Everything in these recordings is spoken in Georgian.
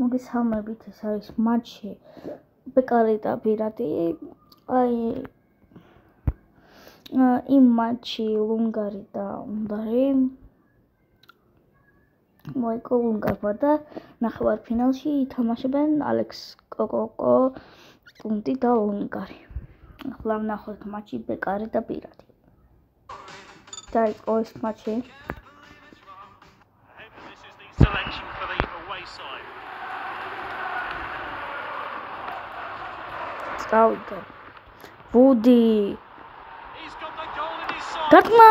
მოგესალმებით, ეს არის მატჩი ბეკარი და პირადი. იმ მატჩი ლუნგარი და უნდარი მოიგო ლუნგარმა და ნახევარფინალში ითამაშებენ ალექს კოკოკო, პუნტი და ლუნგარი. ახლა ვნახოთ მატჩი ბეკარი და პირადი. დაიწყო ეს მატჩი. წავიდა ვუდი დარტყმა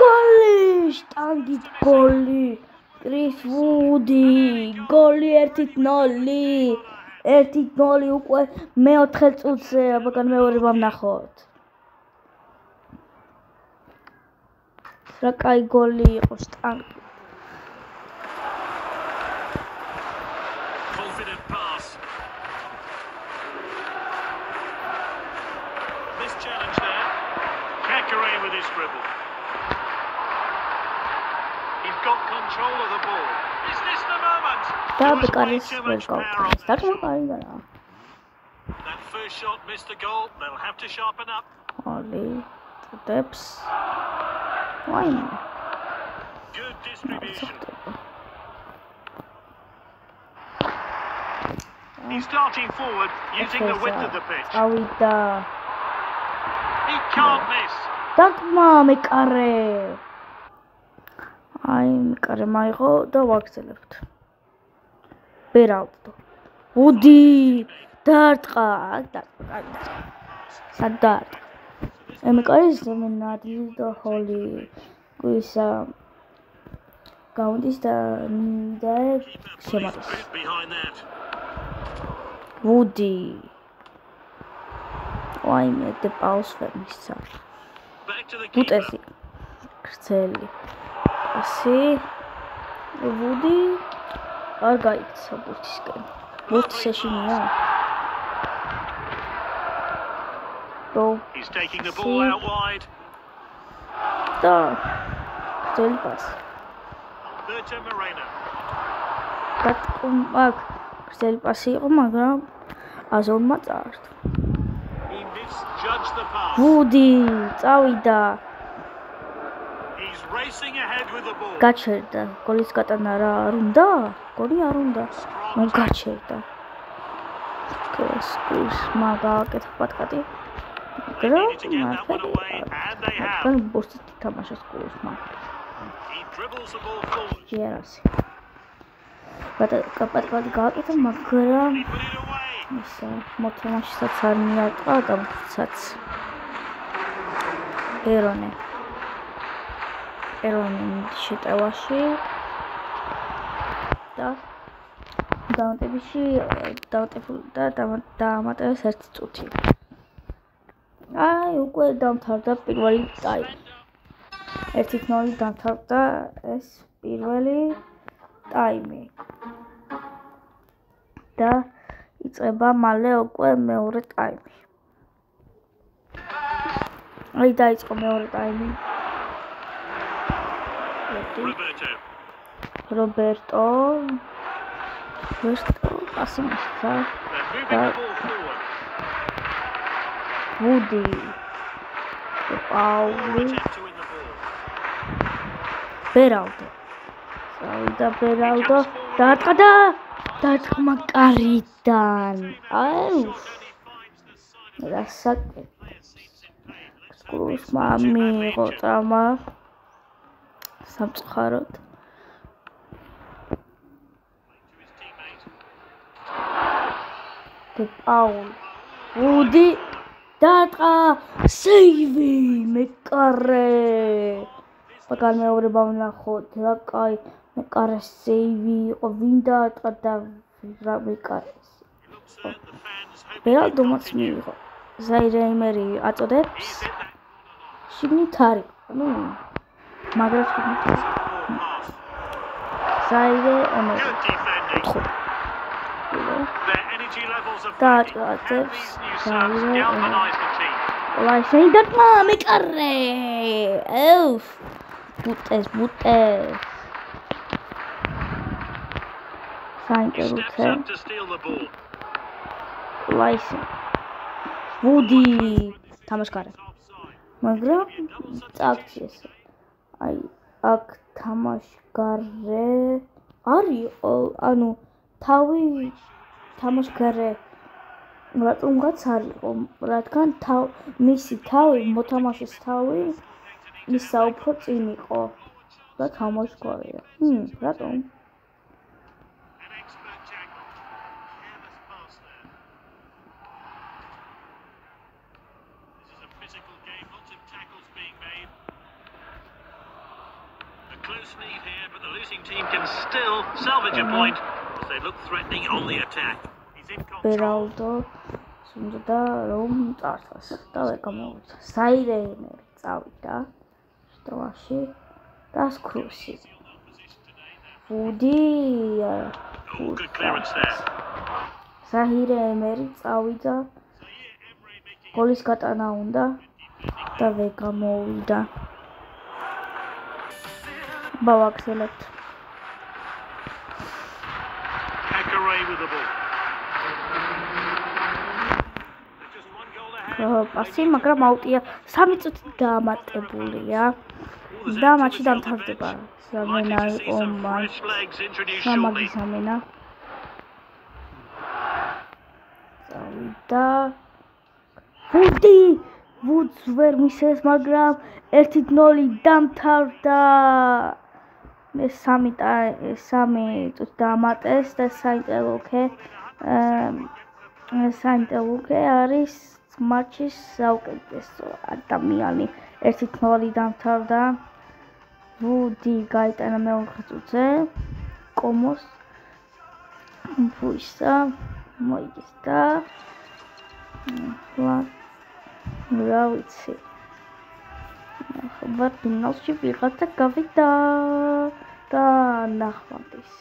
გოლი შტანგით გოლი კრის ვუდი გოლი 1-0 უკვე მეოთხე წუთზე აბაგან მეორე ვნახოთ რა კაი გოლი იყო შტანგი challenge there. Kakare with his dribble. He's got control of the ball. Is this the moment? That first shot missed the goal. They'll have to sharpen up. Holy steps. Why? Good distribution. He's starting forward using the width of the pitch. He can't miss. Dagma mekare. Ai mekare maigo da ვაგრძელებთ. ბერალდო. udi დარტყა. სადარ. მეკარე ზემენადი და ჰოლი. გույსა გაუნდის და შემატეს. udi Why me the pause for me sir? Put esi. Krceli. Esi. Vudi. Ar gaitsa butiskan. But seshinia. Go. He's taking the ball out wide. Da. Krceli pass. Berto Moreno. Kat mag. Krceli pass იყო, მაგრამ აზონმა წაართვა. Judge the pass. Woody, წავიდა. He's racing ahead with the ball. გაჩერდა. გოლის გატანა რა არ უნდა? გოლი არ უნდა. ნუ გაჩერდა. კრესკის მაგაკეთა პატკატი. მაგრამ ბოსტით თამაშობს გოლსმა. He dribbles the ball forward. ჯერასი. პატკატი გააკეთა, მაგრამ ისა მოთამაშესაც არ მიატყა გამხცაც ერონე შეტევაში და დაამატეს 1 წუთი აი უკვე დამთავრდა პირველი ტაიმი 1-0 დამთავრდა ეს პირველი ტაიმი და იწყება მალე უკვე მეორე ტაიმი. აი დაიწყო მეორე ტაიმი. Roberto პასი მისცა. Woody. Pauli. Beraldo. Beraldo. Დარტყმა კარიდან. აუ. რასაკე. სკულსმა მიიღო ტრავმა. სამწუხაროდ. პაულ. ვუდი დარტყა. სეივი მეკარე. პაგან მეორება ვნახოთ. რა კაი მეკარე სეივი იყო ვინ დაარტყა და რა მეკარეს ბერალდო მოც მიიღო ზაირე იმერი აწოდებს შიგნით არის ნუ მაგრამ შიგნით ზაირე ემერი დააწოდებს ზაირე ლაიშენ დარტყმა მეკარე ევ ბუტეს საინტერესო up to steal the ball. ლაისი ვუდი თამაშგარე მაგრამ წაქცეს აი აქ თამაშგარე არის ანუ თავი თამაშგარე რატომღაც არისო რადგან მისი თავი მოთამაშის თავი ის საუფრო წინ იყო და თამაშგარეა რატომ An expert tackle. Careless pass there. This is a physical game, lots of tackles being made. A close lead here, but the losing team can still salvage a point as they look threatening on the attack. He's in control. ბერალდო უნდა რომ წარსას და ვეკამოვიდა საირეინე წავიდა შტოში და სკრუსი ვუდი Oh, good clearance there. საირე ემერი წავიდა გოლის გატანა უნდა და ვეკამოვიდა ბავაქსელებთ Hackaway with the ball. There's just one goal ahead. პასი მაგრამ აუტია 3 წუთი დაამატებულია და მატჩი დამთავრდება სამენა Likely to see იყო some მან fresh legs introduced shortly. სამენა წავიდა ვუდს ვერ მისეს მაგრამ 1-0 დამთავრდა მე 3 წუთი დაამატეს და საინტერესო არის მატჩის საუკეთესო ადამიანი 1-0 დამთავრდა ვუდი გაიტანა მეოთხე წუთზე კომოს ფუისა მოიგეს და რა ვიცი ხობრ ფინალში ვიღაცა გავიდა და ნახვამდის